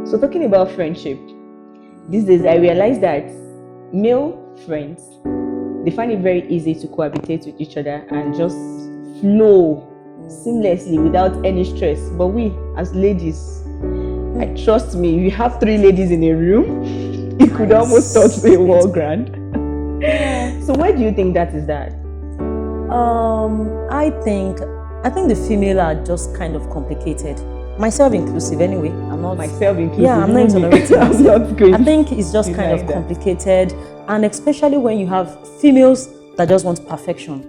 So talking about friendship, these days I realize that male friends, they find it very easy to cohabitate with each other and just flow seamlessly without any stress. But we as ladies, trust me, you have 3 ladies in a room, it could almost touch the wall grand. So why do you think that is that? I think the female are just kind of complicated. Myself inclusive, anyway. I'm not myself inclusive. Yeah, I'm not exonerating myself. I think it's just kind of complicated, and especially when you have females that just want perfection.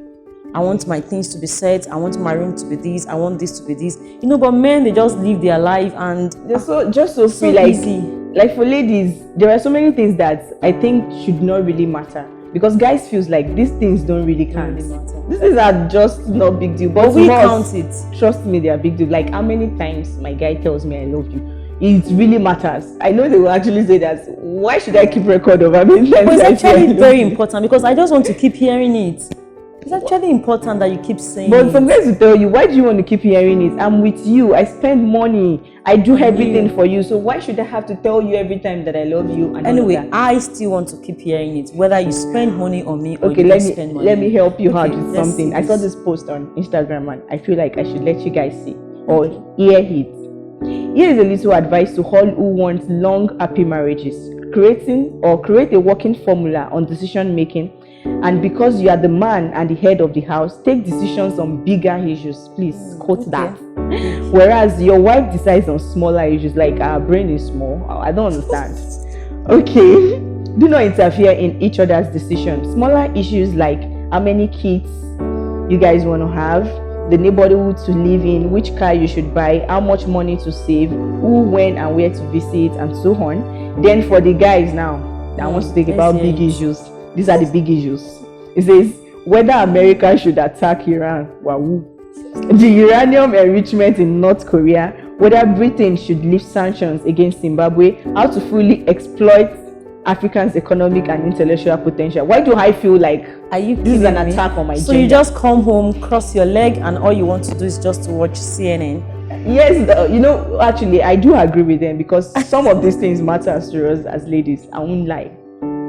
I want my things to be set. I want my room to be this. I want this to be this. But men, they just live their life and they're so free. Like easy. Like for ladies, there are so many things that I think should not really matter, because guys feels like these things don't really count. These things are just not big deal, but we count it. Trust me, they are big deal. Like how many times my guy tells me I love you, it really matters. I know they will actually say that. Why should I keep record of how many times? But it's actually very important, because I just want to keep hearing it. It's actually important that you keep saying it. But some guys will tell you, why do you want to keep hearing it? I'm with you. I spend money. I do everything for you. So why should I have to tell you every time that I love you? And anyway, I still want to keep hearing it, whether you spend money on me or you don't spend money. Let me help you out with something. I saw this post on Instagram and I feel like I should let you guys see or hear it. Here is a little advice to all who want long, happy marriages. Create a working formula on decision making. And because you are the man and the head of the house, take decisions on bigger issues. Please quote that. Whereas your wife decides on smaller issues, like our brain is small. I don't understand. Okay. Do not interfere in each other's decisions. Smaller issues like how many kids you guys want to have, the neighborhood to live in, which car you should buy, how much money to save, who, when, and where to visit, and so on. Then for the guys now, that wants to think about big issues. These are the big issues. It says whether America should attack Iran, the uranium enrichment in North Korea, whether Britain should lift sanctions against Zimbabwe, how to fully exploit Africans' economic and intellectual potential. Why do I feel like this is an attack on my gender? So you just come home, cross your leg, and all you want to do is just to watch CNN? Yes, actually, I do agree with them, because some of these things matter to us as ladies. I won't lie.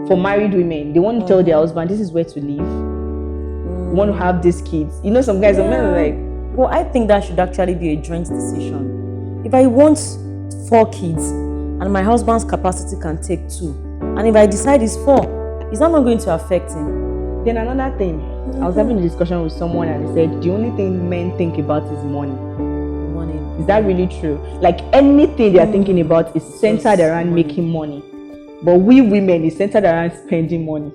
For married women, they want to tell their husband this is where to live. We want to have these kids. Some guys, some men are like. Well, I think that should actually be a joint decision. If I want 4 kids and my husband's capacity can take 2, and if I decide it's 4, is that not going to affect him? Then another thing, I was having a discussion with someone and they said the only thing men think about is money. Money. Is that really true? Like anything they are thinking about is centered around making money. But we women is centered around spending money.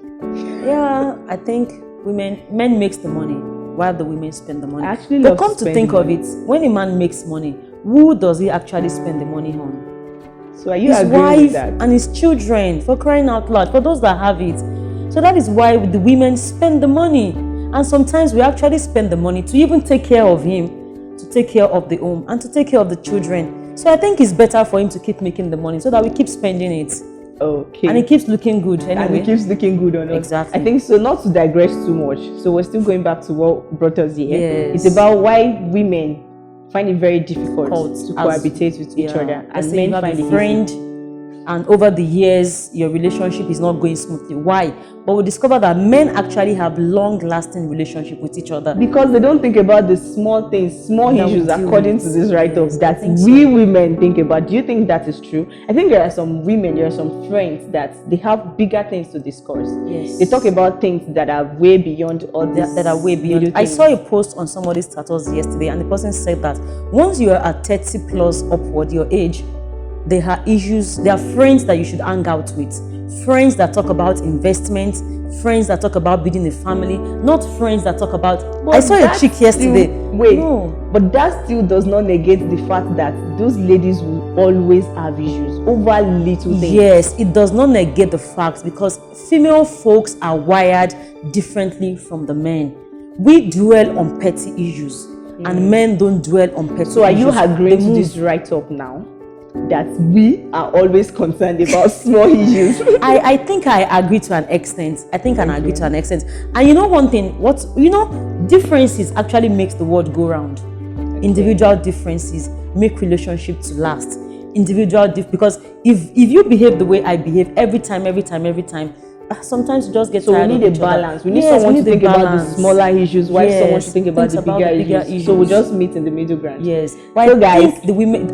Yeah, I think men makes the money while the women spend the money. But come to think of it, when a man makes money, who does he actually spend the money on? So are you agreeing with that? His wife and his children, for crying out loud, for those that have it. So that is why the women spend the money. And sometimes we actually spend the money to even take care of him, to take care of the home, and to take care of the children. So I think it's better for him to keep making the money so that we keep spending it. Okay. And it keeps looking good anyway. And it keeps looking good on us. Exactly. I think so, not to digress too much. So we're still going back to what brought us here. Yes. It's about why women find it very difficult to cohabitate with each other. And men find it easy. And over the years, your relationship is not going smoothly. Why? But we discover that men actually have long-lasting relationship with each other. Because they don't think about the small things, small issues, according to this write-up, that we women think about. Do you think that is true? I think there are some women, there are some friends that they have bigger things to discuss. Yes. They talk about things that are way beyond all this. That are way beyond. I saw a post on somebody's status yesterday, and the person said that once you are at 30 plus upward, your age, there are issues, there are friends that you should hang out with. Friends that talk about investment, friends that talk about building a family, not friends that talk about... I saw a chick yesterday. But that still does not negate the fact that those ladies will always have issues over little things. Yes, it does not negate the facts, because female folks are wired differently from the men. We dwell on petty issues, and men don't dwell on petty issues. So are you agreeing to this write-up now? That we are always concerned about small issues. I think I agree to an extent. And you know one thing, differences actually makes the world go round. Individual differences make relationships to last. individual because if you behave the way I behave every time, sometimes you just get so tired we of need a each other. balance. We need someone to think about the smaller issues, while someone should think about the bigger issues. So we just meet in the middle ground. Yes. But so guys,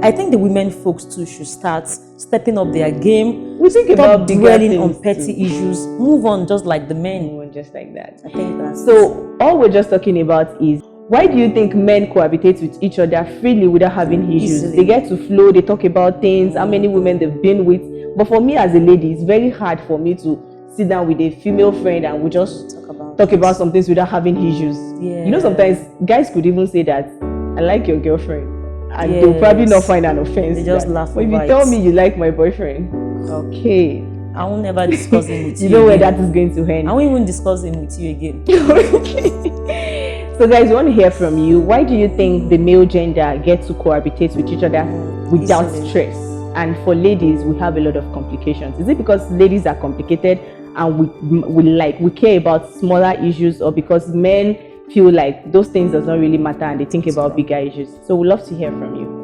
I think the women folks too should start stepping up their game. We think about dwelling on petty issues. Move on, just like the men. Move on, just like that. I think that's so. All we're just talking about is, why do you think men cohabitate with each other freely without having issues? Easily. They get to flow. They talk about things, how many women they've been with. But for me as a lady, it's very hard for me to sit down with a female friend and we just talk about some things without having issues. Yeah. You know, sometimes guys could even say that, I like your girlfriend, and they'll probably not find an offense. They just laugh. But if you tell me you like my boyfriend, okay, I will never discuss him with you. You know where that is going to end. I won't even discuss him with you again. So guys, we want to hear from you. Why do you think the male gender get to cohabitate with each other without stress? And for ladies, we have a lot of complications. Is it because ladies are complicated and we care about smaller issues, or because men feel like those things does not really matter and they think about bigger issues? So we'd love to hear from you.